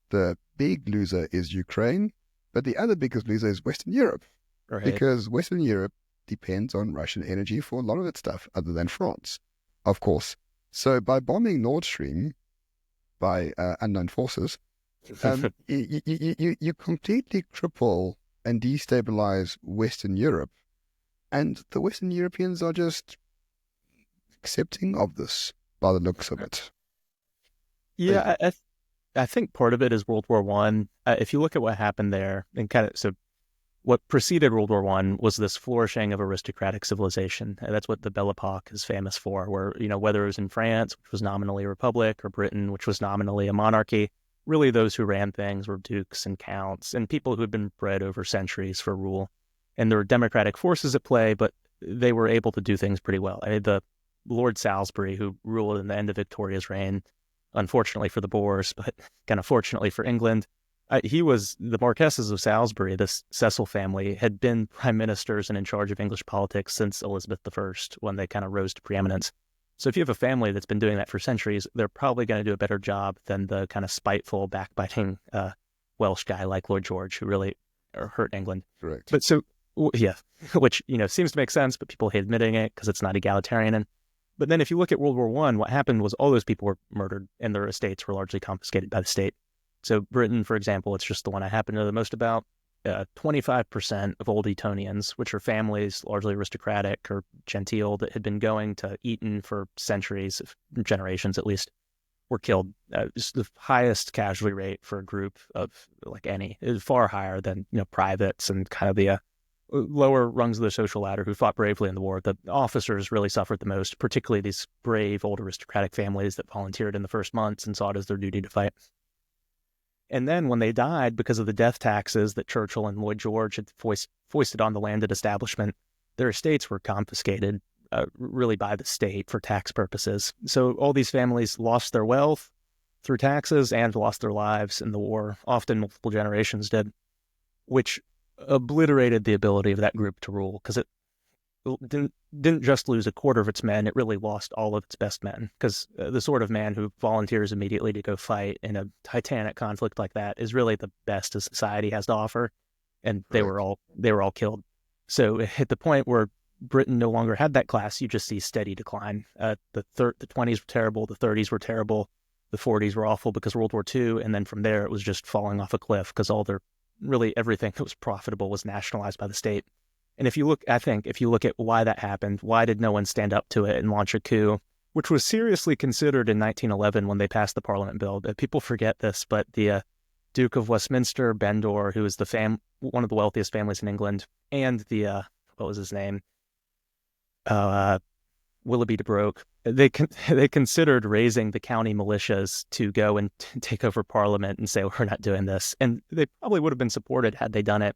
[SPEAKER 1] The big loser is Ukraine. But the other biggest loser is Western Europe,
[SPEAKER 2] Right.
[SPEAKER 1] because Western Europe depends on Russian energy for a lot of its stuff, other than France, of course. So by bombing Nord Stream by unknown forces, you completely cripple and destabilize Western Europe. And the Western Europeans are just accepting of this by the looks of it.
[SPEAKER 2] Yeah, I think part of it is World War One. If you look at what happened there, and kind of so what preceded World War One was this flourishing of aristocratic civilization. And that's what the Belle Epoque is famous for, where, whether it was in France, which was nominally a republic, or Britain, which was nominally a monarchy, really those who ran things were dukes and counts and people who had been bred over centuries for rule. And there were democratic forces at play, but they were able to do things pretty well. I mean, the Lord Salisbury, who ruled in the end of Victoria's reign, unfortunately for the Boers, but kind of fortunately for England, he was the Marquesses of Salisbury. This Cecil family had been prime ministers and in charge of English politics since Elizabeth I, when they kind of rose to preeminence. So if you have a family that's been doing that for centuries, they're probably going to do a better job than the kind of spiteful, backbiting Welsh guy like Lord George, who really hurt England.
[SPEAKER 1] Correct.
[SPEAKER 2] But so, yeah, which, seems to make sense, but people hate admitting it because it's not egalitarian. And but then if you look at World War One, what happened was all those people were murdered and their estates were largely confiscated by the state. So Britain, for example, it's just the one I happen to know the most about. 25% of old Etonians, which are families largely aristocratic or genteel that had been going to Eton for centuries, generations at least, were killed. It's the highest casualty rate for a group of like any. It was far higher than privates and kind of the lower rungs of the social ladder who fought bravely in the war. The officers really suffered the most, particularly these brave old aristocratic families that volunteered in the first months and saw it as their duty to fight. And then when they died, because of the death taxes that Churchill and Lloyd George had foisted on the landed establishment, their estates were confiscated really by the state for tax purposes. So all these families lost their wealth through taxes and lost their lives in the war. Often multiple generations did, which obliterated the ability of that group to rule, because it didn't just lose a quarter of its men, it really lost all of its best men, because the sort of man who volunteers immediately to go fight in a titanic conflict like that is really the best a society has to offer, and they were all killed. So at the point where Britain no longer had that class, you just see steady decline. The 20s were terrible, the 30s were terrible, the 40s were awful because of World War II, and then from there it was just falling off a cliff because really everything that was profitable was nationalized by the state. And if you look at why that happened, why did no one stand up to it and launch a coup, which was seriously considered in 1911 when they passed the Parliament Bill. People forget this, but the Duke of Westminster, Bendor, who was one of the wealthiest families in England, and the, what was his name? Willoughby de Broke, they considered raising the county militias to go and take over Parliament and say, we're not doing this. And they probably would have been supported had they done it.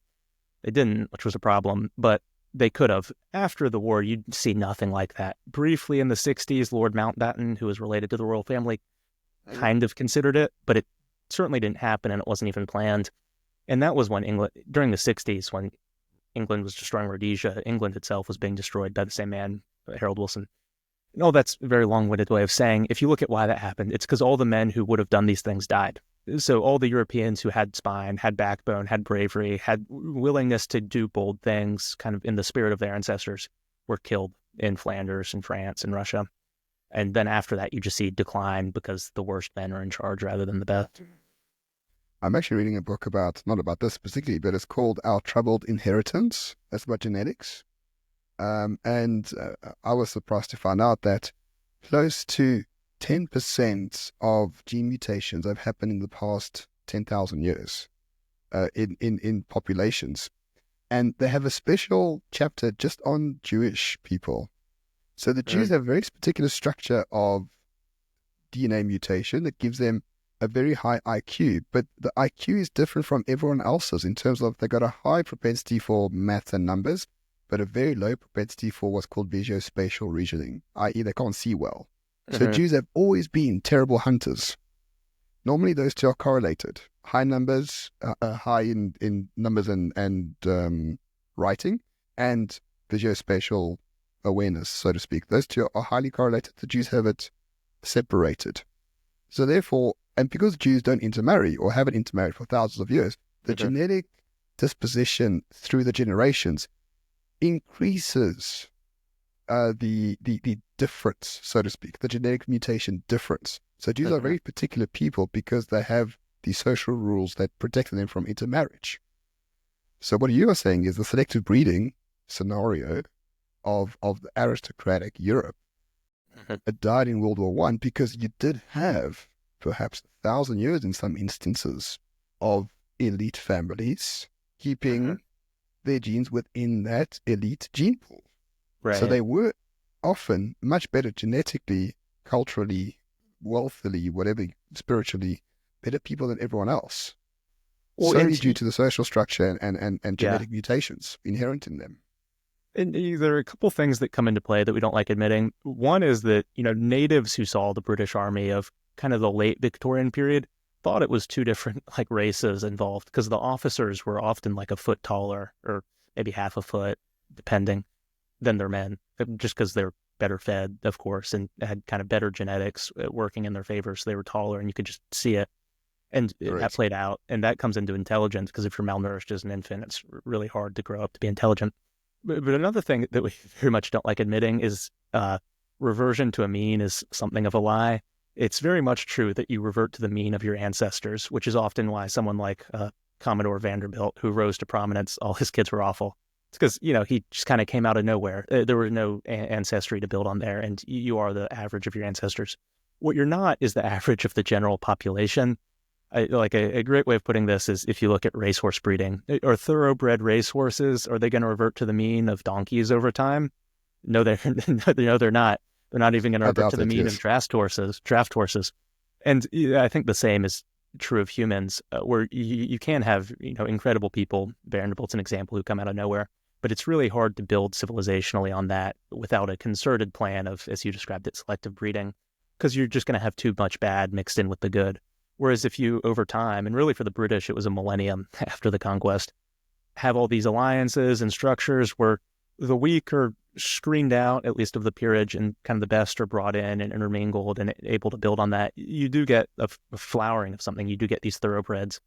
[SPEAKER 2] They didn't, which was a problem, but they could have. After the war, you'd see nothing like that. Briefly in the 60s, Lord Mountbatten, who was related to the royal family, kind of considered it, but it certainly didn't happen and it wasn't even planned. And that was when during the 60s, when England was destroying Rhodesia, England itself was being destroyed by the same man, Harold Wilson. No, that's a very long-winded way of saying, if you look at why that happened, it's because all the men who would have done these things died. So all the Europeans who had spine, had backbone, had bravery, had willingness to do bold things, kind of in the spirit of their ancestors, were killed in Flanders and France and Russia. And then after that, you just see decline because the worst men are in charge rather than the best.
[SPEAKER 1] I'm actually reading a book not about this specifically, but it's called Our Troubled Inheritance. That's about genetics. And I was surprised to find out that close to 10% of gene mutations have happened in the past 10,000 years in populations. And they have a special chapter just on Jewish people. So the Jews have a very particular structure of DNA mutation that gives them a very high IQ, but the IQ is different from everyone else's in terms of they've got a high propensity for math and numbers, but a very low propensity for what's called visuospatial reasoning, i.e. they can't see well. So Jews have always been terrible hunters. Normally those two are correlated. High numbers, high in numbers and writing, and visuospatial awareness, so to speak. Those two are highly correlated. The Jews have it separated. So therefore, and because Jews don't intermarry or haven't intermarried for thousands of years, the
[SPEAKER 2] Mhm.
[SPEAKER 1] genetic disposition through the generations increases the difference, so to speak, the genetic mutation difference. So Jews are
[SPEAKER 2] Mhm.
[SPEAKER 1] very particular people because they have these social rules that protect them from intermarriage. So what you are saying is the selective breeding scenario of the aristocratic Europe,
[SPEAKER 2] Mhm.
[SPEAKER 1] it died in World War One because you did have perhaps 1,000 years in some instances of elite families
[SPEAKER 2] Mhm.
[SPEAKER 1] keeping their genes within that elite gene pool. So
[SPEAKER 2] Right.
[SPEAKER 1] they were often much better genetically, culturally, wealthily, whatever, spiritually, better people than everyone else,
[SPEAKER 2] Well,
[SPEAKER 1] solely due to the social structure and
[SPEAKER 2] yeah.
[SPEAKER 1] genetic mutations inherent in them.
[SPEAKER 2] And there are a couple things that come into play that we don't like admitting. One is that, natives who saw the British Army of kind of the late Victorian period thought it was two different like races involved because the officers were often like a foot taller or maybe half a foot, depending, than their men, just because they're better fed, of course, and had kind of better genetics working in their favor. So they were taller and you could just see it. And that
[SPEAKER 1] Correct.
[SPEAKER 2] played out. And that comes into intelligence because if you're malnourished as an infant, it's really hard to grow up to be intelligent. But another thing that we very much don't like admitting is reversion to a mean is something of a lie. It's very much true that you revert to the mean of your ancestors, which is often why someone like Commodore Vanderbilt, who rose to prominence, all his kids were awful. It's because, he just kind of came out of nowhere. There was no ancestry to build on there, and you are the average of your ancestors. What you're not is the average of the general population. Like a great way of putting this is if you look at racehorse breeding, are thoroughbred racehorses, are they going to revert to the mean of donkeys over time? No, they're no, they're not. They're not even going to
[SPEAKER 1] I
[SPEAKER 2] revert
[SPEAKER 1] doubt
[SPEAKER 2] to the
[SPEAKER 1] it,
[SPEAKER 2] mean of
[SPEAKER 1] yes.
[SPEAKER 2] draft horses. And I think the same is true of humans, where you can have incredible people. Vanderbilt's an example who come out of nowhere, but it's really hard to build civilizationally on that without a concerted plan of, as you described it, selective breeding, because you're just going to have too much bad mixed in with the good. Whereas if you, over time, and really for the British, it was a millennium after the conquest, have all these alliances and structures where the weak are screened out, at least of the peerage, and kind of the best are brought in and intermingled and able to build on that, you do get a flowering of something. You do get these thoroughbreds.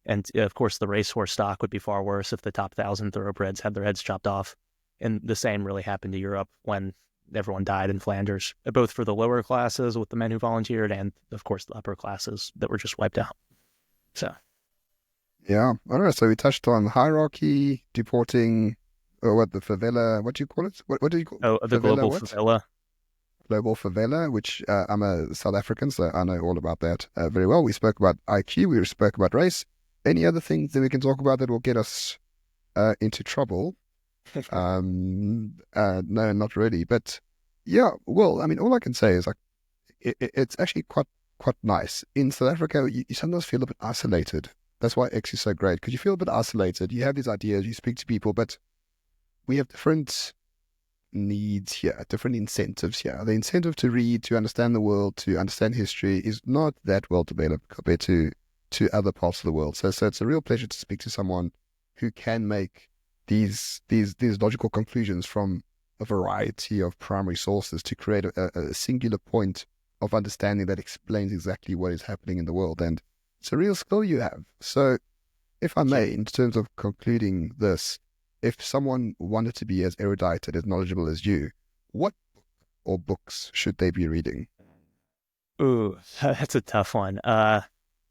[SPEAKER 2] And of course, the racehorse stock would be far worse if the top 1,000 thoroughbreds had their heads chopped off. And the same really happened to Europe when everyone died in Flanders, both for the lower classes with the men who volunteered and, of course, the upper classes that were just wiped out. So,
[SPEAKER 1] Yeah. All right. So we touched on hierarchy, deporting, or what the favela, what do you call it? What do you call
[SPEAKER 2] the
[SPEAKER 1] favela?
[SPEAKER 2] global
[SPEAKER 1] What?
[SPEAKER 2] favela.
[SPEAKER 1] Global favela, which I'm a South African, so I know all about that very well. We spoke about IQ, we spoke about race. Any other things that we can talk about that will get us into trouble? No, not really. But yeah, well, I mean, all I can say is like it's actually quite nice. In South Africa, you sometimes feel a bit isolated. That's why X is so great because you feel a bit isolated. You have these ideas, you speak to people, but we have different needs here, different incentives here. The incentive to read, to understand the world, to understand history is not that well developed compared to other parts of the world. So it's a real pleasure to speak to someone who can make these logical conclusions from a variety of primary sources to create a singular point of understanding that explains exactly what is happening in the world. And it's a real skill you have. So if I
[SPEAKER 2] Yeah.
[SPEAKER 1] may, in terms of concluding this, if someone wanted to be as erudite and as knowledgeable as you, what or books should they be reading?
[SPEAKER 2] Ooh, that's a tough one.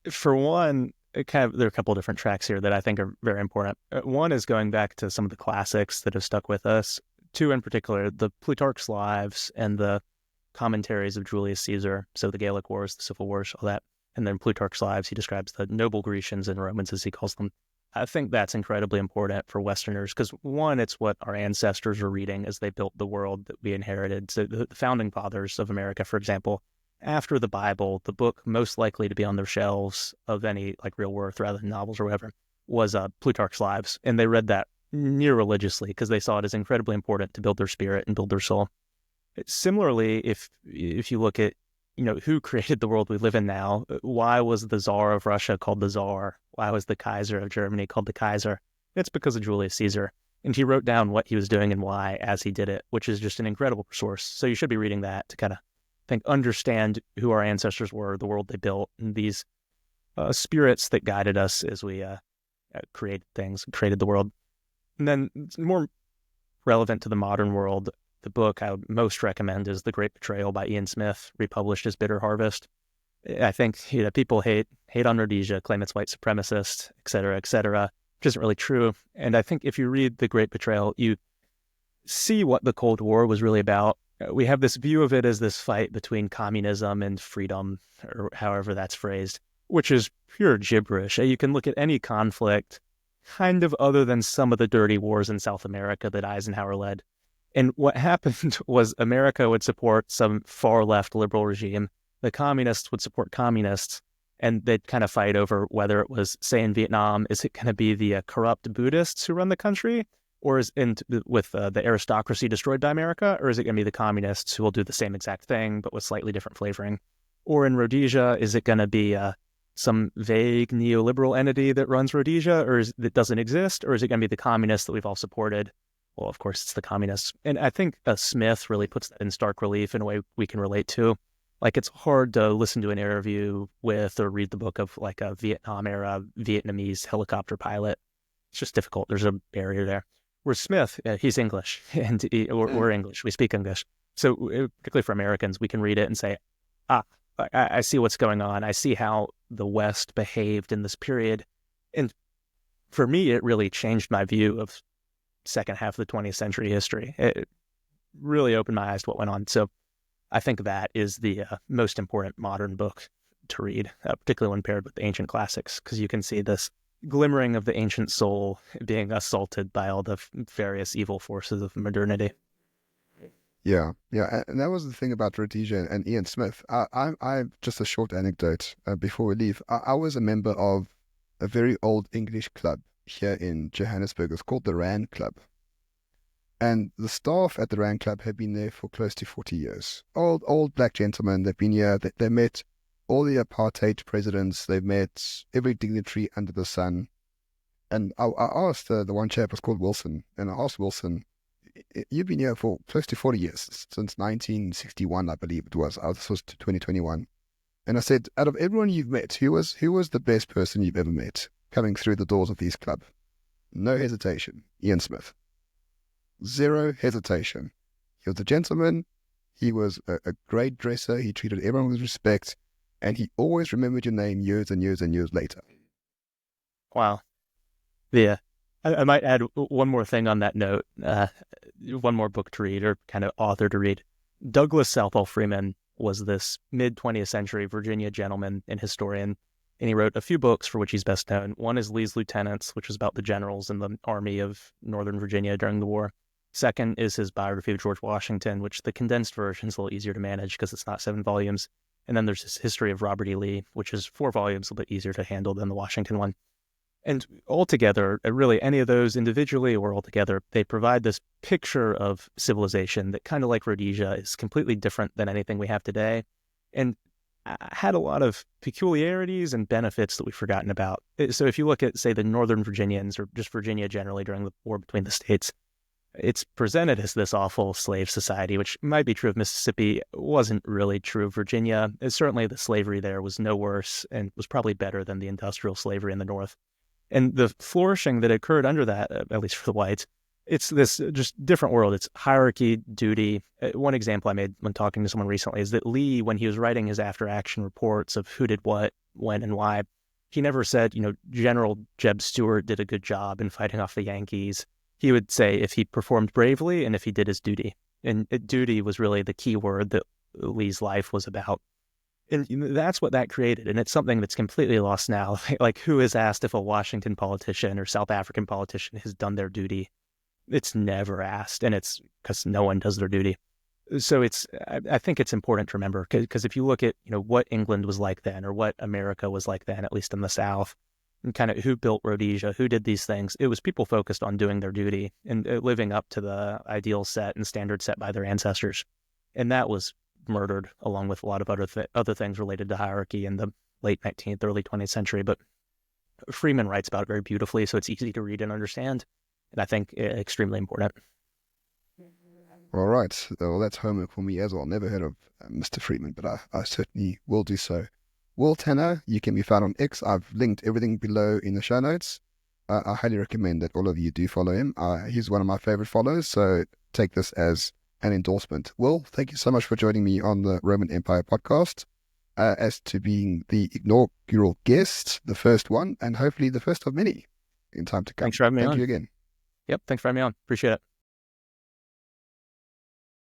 [SPEAKER 2] For one, there are a couple of different tracks here that I think are very important. One is going back to some of the classics that have stuck with us. Two in particular, the Plutarch's Lives and the commentaries of Julius Caesar. So the Gallic Wars, the Civil Wars, all that. And then Plutarch's Lives, he describes the noble Grecians and Romans, as he calls them. I think that's incredibly important for Westerners because, one, it's what our ancestors were reading as they built the world that we inherited. So the founding fathers of America, for example, after the Bible, the book most likely to be on their shelves of any like real worth rather than novels or whatever was Plutarch's Lives. And they read that near religiously because they saw it as incredibly important to build their spirit and build their soul. Similarly, if you look at who created the world we live in now, why was the Tsar of Russia called the Tsar? Why was the Kaiser of Germany called the Kaiser? It's because of Julius Caesar. And he wrote down what he was doing and why as he did it, which is just an incredible resource. So you should be reading that to kind of understand who our ancestors were, the world they built, and these spirits that guided us as we created things, created the world. And then more relevant to the modern world, the book I would most recommend is The Great Betrayal by Ian Smith, republished as Bitter Harvest. I think people hate on Rhodesia, claim it's white supremacist, et cetera, which isn't really true. And I think if you read The Great Betrayal, you see what the Cold War was really about. We have this view of it as this fight between communism and freedom, or however that's phrased, which is pure gibberish. You can look at any conflict, kind of other than some of the dirty wars in South America that Eisenhower led. And what happened was America would support some far-left liberal regime. The communists would support communists, and they'd kind of fight over whether it was, say, in Vietnam, is it going to be the corrupt Buddhists who run the country, or with the aristocracy destroyed by America, or is it going to be the communists who will do the same exact thing, but with slightly different flavoring? Or in Rhodesia, is it going to be some vague neoliberal entity that runs Rhodesia, or that doesn't exist, or is it going to be the communists that we've all supported? Well, of course, it's the communists. And I think Smith really puts that in stark relief in a way we can relate to. Like, it's hard to listen to an interview with or read the book of like a Vietnam-era Vietnamese helicopter pilot. It's just difficult. There's a barrier there. Whereas Smith, he's English, and we're English. We speak English. So particularly for Americans, we can read it and say, I see what's going on. I see how the West behaved in this period. And for me, it really changed my view of second half of the 20th century history. It really opened my eyes to what went on. So I think that is the most important modern book to read, particularly when paired with the ancient classics, because you can see this glimmering of the ancient soul being assaulted by all the various evil forces of modernity.
[SPEAKER 1] Yeah, and that was the thing about Rhodesia and Ian Smith. I just a short anecdote before we leave. I was a member of a very old English club here in Johannesburg. It's called the Rand Club. And the staff at the Rand Club have been there for close to 40 years. Old black gentlemen. They've been here. They met all the apartheid presidents. They've met every dignitary under the sun. And I asked, the one chap was called Wilson, and I asked Wilson, you've been here for close to 40 years, since 1961, I believe it was. This was 2021. And I said, out of everyone you've met, who was the best person you've ever met coming through the doors of these club? No hesitation. Ian Smith. Zero hesitation. He was a gentleman. He was a great dresser. He treated everyone with respect. And he always remembered your name years and years and years later.
[SPEAKER 2] Wow. Yeah. I might add one more thing on that note, one more book to read, or kind of author to read. Douglas Southall Freeman was this mid-20th century Virginia gentleman and historian, and he wrote a few books for which he's best known. One is Lee's Lieutenants, which was about the generals in the Army of Northern Virginia during the war. Second is his biography of George Washington, which the condensed version is a little easier to manage because it's not 7 volumes. And then there's his history of Robert E. Lee, which is 4 volumes, a little bit easier to handle than the Washington one. And altogether, really any of those individually or altogether, they provide this picture of civilization that, kind of like Rhodesia, is completely different than anything we have today, and had a lot of peculiarities and benefits that we've forgotten about. So if you look at, say, the Northern Virginians, or just Virginia generally during the war between the states, it's presented as this awful slave society, which might be true of Mississippi, wasn't really true of Virginia. Certainly the slavery there was no worse and was probably better than the industrial slavery in the North. And the flourishing that occurred under that, at least for the whites, it's this just different world. It's hierarchy, duty. One example I made when talking to someone recently is that Lee, when he was writing his after-action reports of who did what, when, and why, he never said, General Jeb Stuart did a good job in fighting off the Yankees. He would say if he performed bravely and if he did his duty. And duty was really the key word that Lee's life was about. And that's what that created. And it's something that's completely lost now. Like, who is asked if a Washington politician or South African politician has done their duty? It's never asked. And it's because no one does their duty. So I think it's important to remember, because if you look at, what England was like then, or what America was like then, at least in the South, and kind of who built Rhodesia, who did these things, it was people focused on doing their duty and living up to the ideals set and standards set by their ancestors. And that was murdered, along with a lot of other things related to hierarchy in the late 19th, early 20th century. But Freeman writes about it very beautifully, so it's easy to read and understand. and I think extremely important.
[SPEAKER 1] All right. Well, that's homework for me as well. Never heard of Mr. Friedman, but I certainly will do so. Will Tanner, you can be found on X. I've linked everything below in the show notes. I highly recommend that all of you do follow him. He's one of my favorite followers, so take this as an endorsement. Will, thank you so much for joining me on the Roman Empire podcast, as to being the inaugural guest, the first one, and hopefully the first of many in time to come.
[SPEAKER 2] Thanks for having me
[SPEAKER 1] Thank
[SPEAKER 2] on.
[SPEAKER 1] you again.
[SPEAKER 2] Yep, thanks for having me on. Appreciate it.